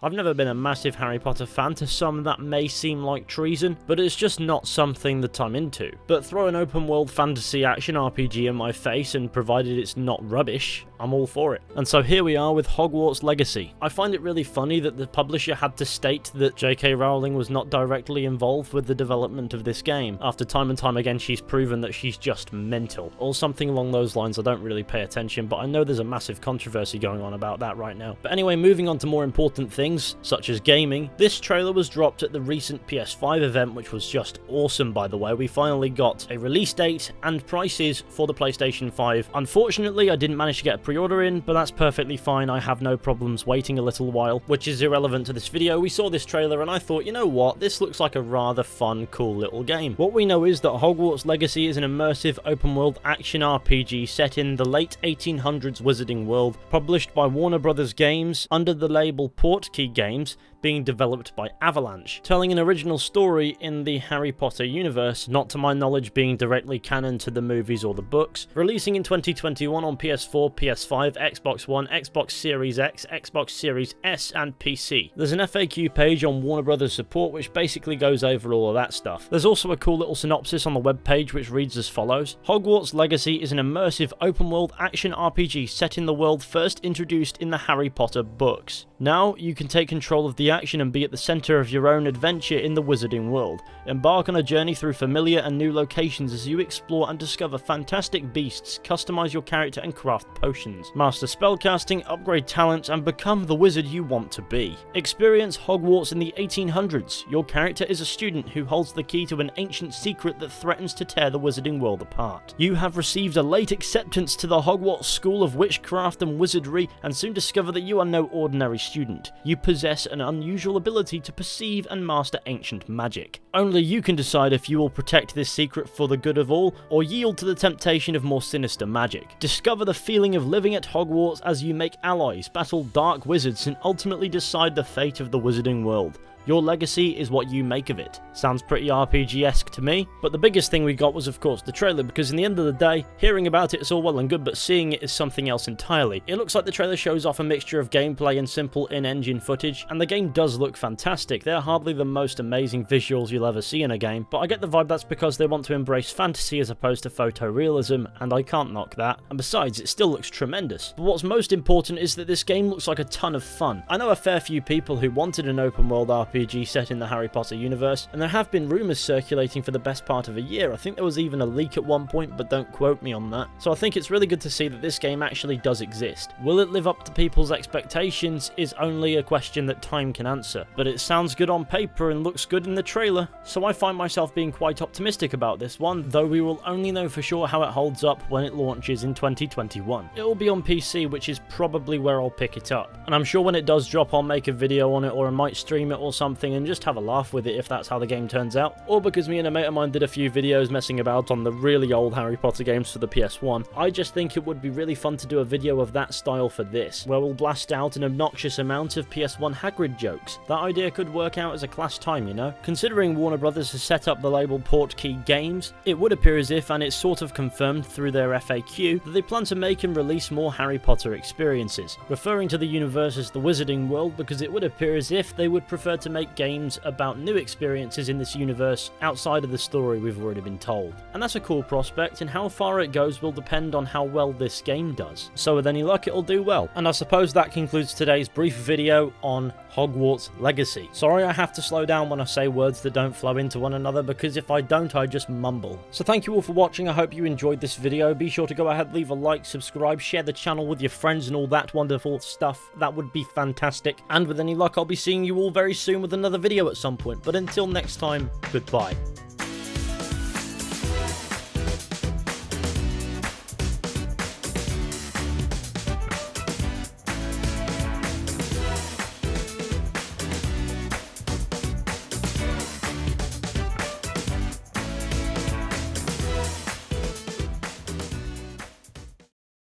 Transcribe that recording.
I've never been a massive Harry Potter fan. To some that may seem like treason, but it's just not something that I'm into. But throw an open world fantasy action RPG in my face and provided it's not rubbish, I'm all for it. And so here we are with Hogwarts Legacy. I find it really funny that the publisher had to state that J.K. Rowling was not directly involved with the development of this game, after time and time again she's proven that she's just mental, or something along those lines. I don't really pay attention, but I know there's a massive controversy going on about that right now. But anyway, moving on to more important things, such as gaming, this trailer was dropped at the recent PS5 event, which was just awesome by the way. We finally got a release date and prices for the PlayStation 5. Unfortunately, I didn't manage to get a pre-order in, but that's perfectly fine. I have no problems waiting a little while, which is irrelevant to this video. We saw this trailer and I thought, you know what, this looks like a rather fun, cool little game. What we know is that Hogwarts Legacy is an immersive open-world action RPG set in the late 1800s Wizarding World, published by Warner Brothers Games under the label Portkey Games, being developed by Avalanche, telling an original story in the Harry Potter universe, not to my knowledge being directly canon to the movies or the books, releasing in 2021 on PS4, PS5, Xbox One, Xbox Series X, Xbox Series S and PC. There's an FAQ page on Warner Brothers support which basically goes over all of that stuff. There's also a cool little synopsis on the webpage which reads as follows: Hogwarts Legacy is an immersive open-world action RPG set in the world first introduced in the Harry Potter books. Now you can take control of the action and be at the center of your own adventure in the Wizarding world. Embark on a journey through familiar and new locations as you explore and discover fantastic beasts, customize your character and craft potions, master spellcasting, upgrade talents, and become the wizard you want to be. Experience Hogwarts in the 1800s. Your character is a student who holds the key to an ancient secret that threatens to tear the Wizarding world apart. You have received a late acceptance to the Hogwarts School of Witchcraft and Wizardry and soon discover that you are no ordinary student. You possess an unusual ability to perceive and master ancient magic. Only you can decide if you will protect this secret for the good of all, or yield to the temptation of more sinister magic. Discover the feeling of living at Hogwarts as you make allies, battle dark wizards, and ultimately decide the fate of the Wizarding world. Your legacy is what you make of it. Sounds pretty RPG-esque to me, but the biggest thing we got was of course the trailer, because in the end of the day, hearing about it is all well and good, but seeing it is something else entirely. It looks like the trailer shows off a mixture of gameplay and simple in-engine footage, and the game does look fantastic. They're hardly the most amazing visuals you'll ever see in a game, but I get the vibe that's because they want to embrace fantasy as opposed to photorealism, and I can't knock that. And besides, it still looks tremendous. But what's most important is that this game looks like a ton of fun. I know a fair few people who wanted an open-world RPG set in the Harry Potter universe, and there have been rumours circulating for the best part of a year. I think there was even a leak at one point, but don't quote me on that. So I think it's really good to see that this game actually does exist. Will it live up to people's expectations is only a question that time can answer, but it sounds good on paper and looks good in the trailer, so I find myself being quite optimistic about this one, though we will only know for sure how it holds up when it launches in 2021. It will be on PC, which is probably where I'll pick it up, and I'm sure when it does drop I'll make a video on it, or I might stream it or something and just have a laugh with it if that's how the game turns out, or because me and a mate of mine did a few videos messing about on the really old Harry Potter games for the PS1. I just think it would be really fun to do a video of that style for this, where we'll blast out an obnoxious amount of PS1 Hagrid jokes. That idea could work out as a class time, you know? Considering Warner Brothers has set up the label Portkey Games, it would appear as if, and it's sort of confirmed through their FAQ, that they plan to make and release more Harry Potter experiences, referring to the universe as the Wizarding World because it would appear as if they would prefer to make games about new experiences in this universe outside of the story we've already been told. And that's a cool prospect, and how far it goes will depend on how well this game does. So with any luck it'll do well. And I suppose that concludes today's brief video on Hogwarts Legacy. Sorry I have to slow down when I say words that don't flow into one another, because if I don't I just mumble. So thank you all for watching. I hope you enjoyed this video. Be sure to go ahead, leave a like, subscribe, share the channel with your friends and all that wonderful stuff. That would be fantastic. And with any luck I'll be seeing you all very soon with another video at some point. But until next time, goodbye.